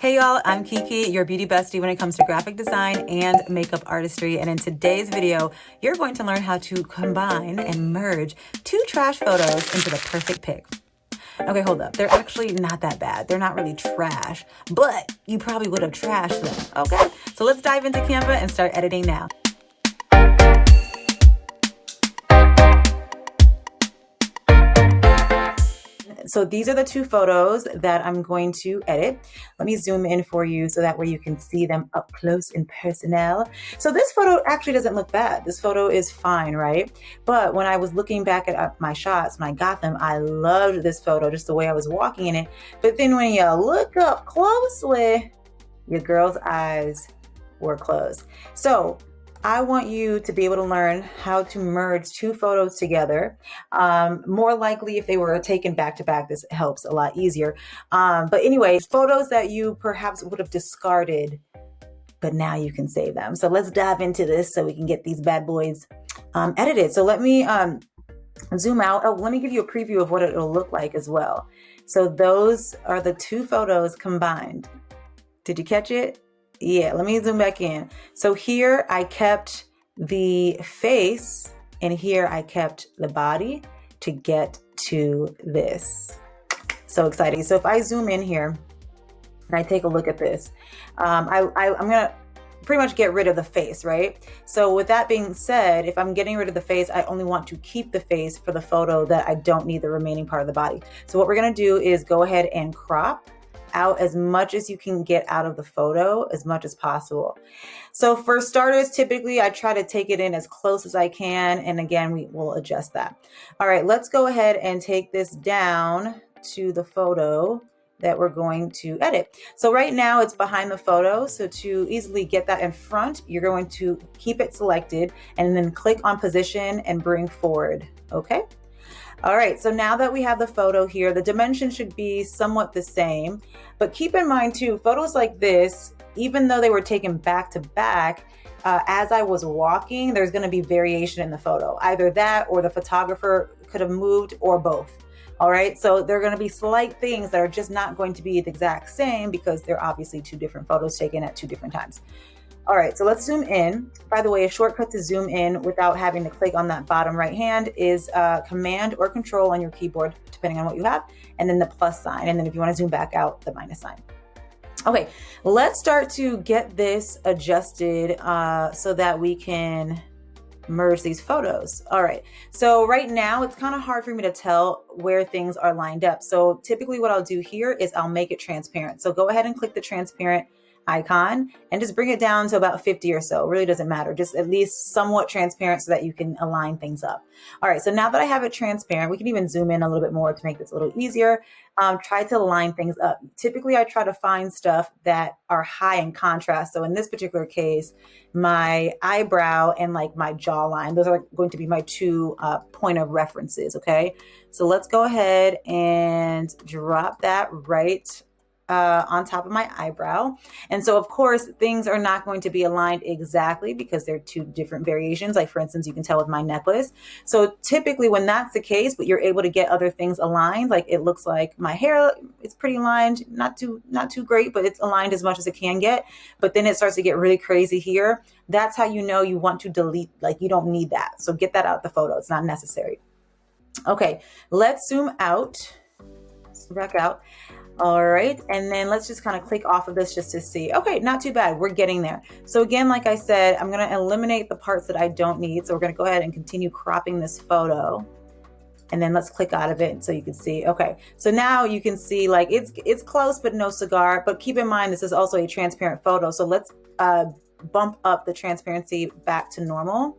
Hey y'all, I'm Keke, your beauty bestie when it comes to graphic design and makeup artistry. And in today's video, you're going to learn how to combine and merge two trash photos into the perfect pic. Okay, hold up. They're actually not that bad. They're not really trash, but you probably would have trashed them. Okay, so let's dive into Canva and start editing now. So these are the two photos that I'm going to edit. Let me zoom in for you so that way you can see them up close and personal. So this photo actually doesn't look bad. This photo is fine, right? But when I was looking back at my shots, when I got them, I loved this photo, just the way I was walking in it. But then when you look up closely, your girl's eyes were closed. So I want you to be able to learn how to merge two photos together. More likely if they were taken back to back, this helps a lot easier. But anyways, photos that you perhaps would have discarded, but now you can save them. So let's dive into this so we can get these bad boys edited. So let me zoom out. Oh, let me give you a preview of what it'll look like as well. So those are the two photos combined. Did you catch it? Yeah, let me zoom back in. So here I kept the face and here I kept the body to get to this. So exciting. So if I zoom in here and I take a look at this, I'm gonna pretty much get rid of the face, right? So with that being said, if I'm getting rid of the face, I only want to keep the face for the photo that I don't need the remaining part of the body. So what we're gonna do is go ahead and crop out as much as you can get out of the photo, as much as possible. So for starters, typically I try to take it in as close as I can. And again, we will adjust that. All right, let's go ahead and take this down to the photo that we're going to edit. So right now it's behind the photo. So to easily get that in front, you're going to keep it selected and then click on position and bring forward. Okay. All right, so now that we have the photo here, the dimension should be somewhat the same, but keep in mind too, photos like this, even though they were taken back to back, as I was walking, there's gonna be variation in the photo. Either that or the photographer could have moved or both. All right, so there are gonna be slight things that are just not going to be the exact same because they're obviously two different photos taken at two different times. All right, so let's zoom in. By the way, a shortcut to zoom in without having to click on that bottom right hand is Command or Control on your keyboard, depending on what you have, and then the plus sign. And then if you want to zoom back out, the minus sign. Okay, let's start to get this adjusted so that we can merge these photos. All right, so right now it's kind of hard for me to tell where things are lined up. So typically what I'll do here is I'll make it transparent. So go ahead and click the transparent icon and just bring it down to about 50 or so. It really doesn't matter, just at least somewhat transparent so that you can align things up. All right, so now that I have it transparent, we can even zoom in a little bit more to make this a little easier. Try to line things up. Typically I try to find stuff that are high in contrast. So in this particular case, my eyebrow and like my jawline, those are going to be my two point of references. Okay, so let's go ahead and drop that right on top of my eyebrow. And so of course things are not going to be aligned exactly because they're two different variations. Like for instance, you can tell with my necklace. So typically when that's the case, but you're able to get other things aligned, like it looks like my hair, it's pretty aligned, not too great, but it's aligned as much as it can get. But then it starts to get really crazy here. That's how you know you want to delete, like you don't need that. So get that out of the photo. It's not necessary. Okay, let's zoom out, zoom back out. All right, and then let's just kind of click off of this just to see. Okay, not too bad. We're getting there. So again, like I said, I'm going to eliminate the parts that I don't need. So we're going to go ahead and continue cropping this photo. And then let's click out of it so you can see. Okay, so now you can see like it's close, but no cigar. But keep in mind, this is also a transparent photo. So let's bump up the transparency back to normal.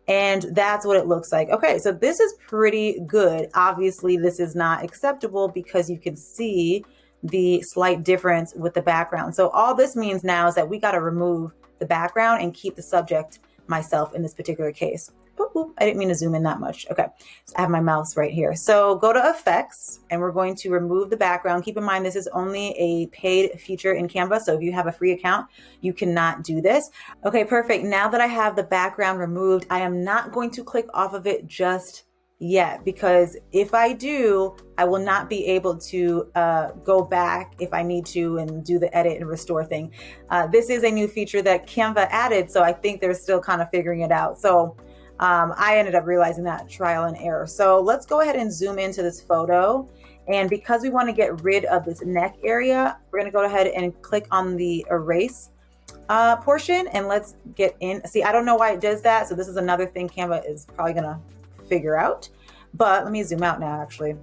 And that's what it looks like. Okay, so this is pretty good. Obviously, this is not acceptable because you can see the slight difference with the background. So all this means now is that we got to remove the background and keep the subject, myself in this particular case. Ooh, I didn't mean to zoom in that much. Okay, so I have my mouse right here. So go to Effects, and we're going to remove the background. Keep in mind, this is only a paid feature in Canva. So if you have a free account, you cannot do this. Okay, perfect. Now that I have the background removed, I am not going to click off of it just yet, because if I do, I will not be able to go back if I need to and do the edit and restore thing. This is a new feature that Canva added, so I think they're still kind of figuring it out. So I ended up realizing that trial and error. So let's go ahead and zoom into this photo. And because we want to get rid of this neck area, we're going to go ahead and click on the erase portion, and let's get in. See, I don't know why it does that. So this is another thing Canva is probably going to figure out. But let me zoom out now, actually.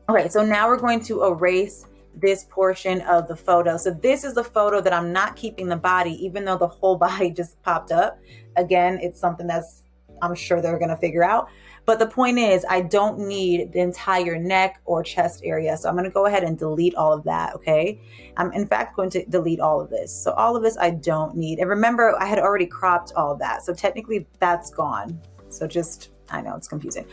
Okay, so now we're going to erase this portion of the photo. So this is the photo that I'm not keeping the body, even though the whole body just popped up. Again, it's something that's, I'm sure they're going to figure out. But the point is, I don't need the entire neck or chest area. So I'm going to go ahead and delete all of that, okay? I'm in fact going to delete all of this. So all of this I don't need. And remember, I had already cropped all of that. So technically that's gone. So just, I know it's confusing.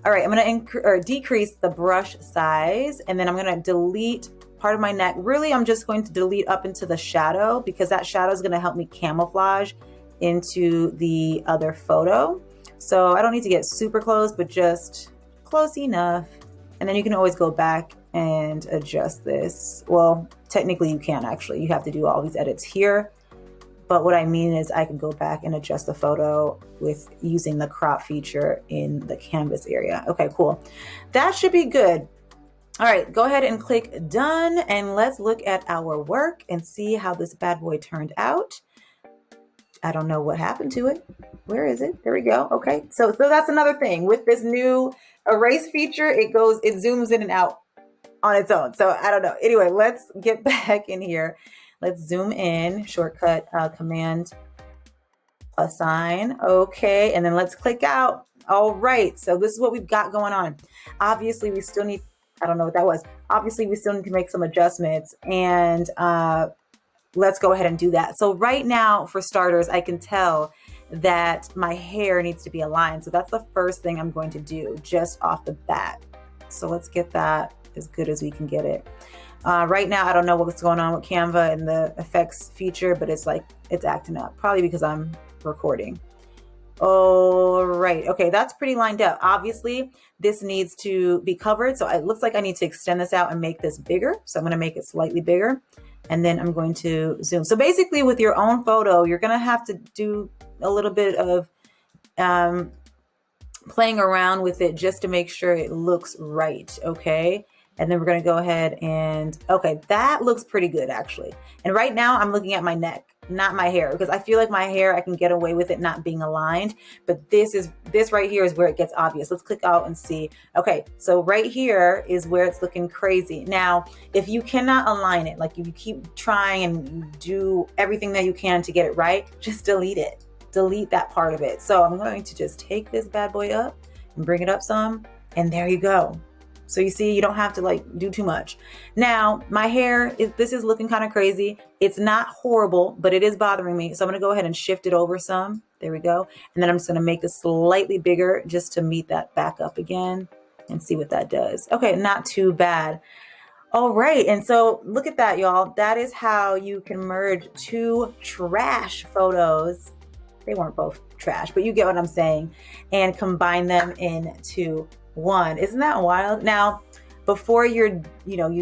All right, I'm going to decrease the brush size, and then I'm going to delete part of my neck. Really, I'm just going to delete up into the shadow, because that shadow is going to help me camouflage into the other photo. So I don't need to get super close, but just close enough. And then you can always go back and adjust this. Well, technically you can't actually. You have to do all these edits here. But what I mean is I can go back and adjust the photo with using the crop feature in the canvas area. Okay, cool. That should be good. All right, go ahead and click done, and let's look at our work and see how this bad boy turned out. I don't know what happened to it. Where is it? There we go. Okay. So that's another thing with this new erase feature. It zooms in and out on its own. So I don't know. Anyway, let's get back in here. Let's zoom in, shortcut, Command plus sign. Okay. And then let's click out. All right. So this is what we've got going on. Obviously we still need, I don't know what that was. Obviously we still need to make some adjustments, and, let's go ahead and do that. So right now, for starters, I can tell that my hair needs to be aligned. So that's the first thing I'm going to do just off the bat. So let's get that as good as we can get it. Right now, I don't know what's going on with Canva and the effects feature, but it's like, it's acting up, probably because I'm recording. All right. Okay, that's pretty lined up. Obviously, this needs to be covered. So it looks like I need to extend this out and make this bigger. So I'm going to make it slightly bigger. And then I'm going to zoom. So basically with your own photo, you're going to have to do a little bit of playing around with it just to make sure it looks right. Okay. And then we're going to go ahead and, okay, that looks pretty good actually. And right now I'm looking at my neck, not my hair, because I feel like my hair, I can get away with it not being aligned, but this right here is where it gets obvious. Let's click out and see. Okay. So right here is where it's looking crazy. Now, if you cannot align it, like if you keep trying and do everything that you can to get it right, just delete it. Delete that part of it. So I'm going to just take this bad boy up and bring it up some, and there you go. So you see, you don't have to like do too much. Now, my hair, this is looking kind of crazy. It's not horrible, but it is bothering me. So I'm going to go ahead and shift it over some. There we go. And then I'm just going to make this slightly bigger just to meet that back up again and see what that does. Okay, not too bad. All right. And so look at that, y'all. That is how you can merge two trash photos. They weren't both trash, but you get what I'm saying, and combine them into one. Isn't that wild? Now, before you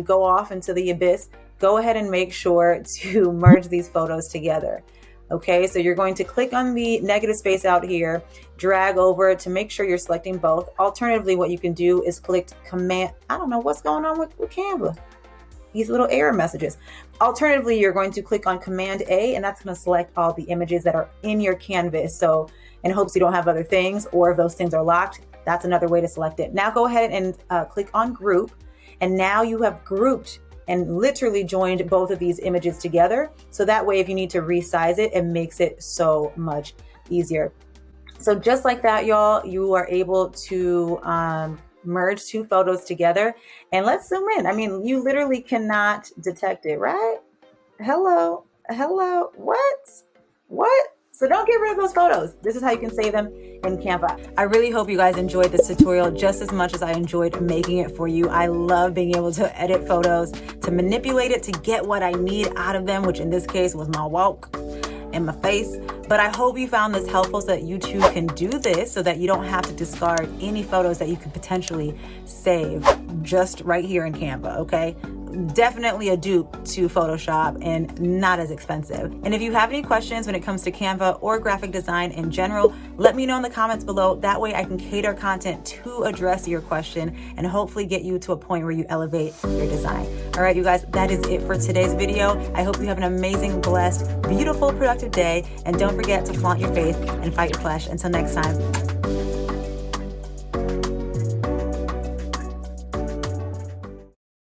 go off into the abyss, go ahead and make sure to merge these photos together. Okay, so you're going to click on the negative space out here, drag over to make sure you're selecting both. Alternatively, what you can do is click Command. I don't know what's going on with Canva. These little error messages. Alternatively, you're going to click on Command A, and that's going to select all the images that are in your canvas. So in hopes you don't have other things, or if those things are locked, that's another way to select it. Now go ahead and click on Group, and now you have grouped and literally joined both of these images together. So that way, if you need to resize it, it makes it so much easier. So just like that, y'all, you are able to merge two photos together. And let's zoom in. I mean, you literally cannot detect it, right? Hello, what? So don't get rid of those photos. This is how you can save them in Canva. I really hope you guys enjoyed this tutorial just as much as I enjoyed making it for you. I love being able to edit photos, to manipulate it, to get what I need out of them, which in this case was my walk and my face. But I hope you found this helpful so that you too can do this, so that you don't have to discard any photos that you could potentially save just right here in Canva, okay? Definitely a dupe to Photoshop and not as expensive. And if you have any questions when it comes to Canva or graphic design in general, let me know in the comments below. That way I can cater content to address your question and hopefully get you to a point where you elevate your design. All right, you guys, that is it for today's video. I hope you have an amazing, blessed, beautiful, productive day. And don't forget to flaunt your faith and fight your flesh. Until next time.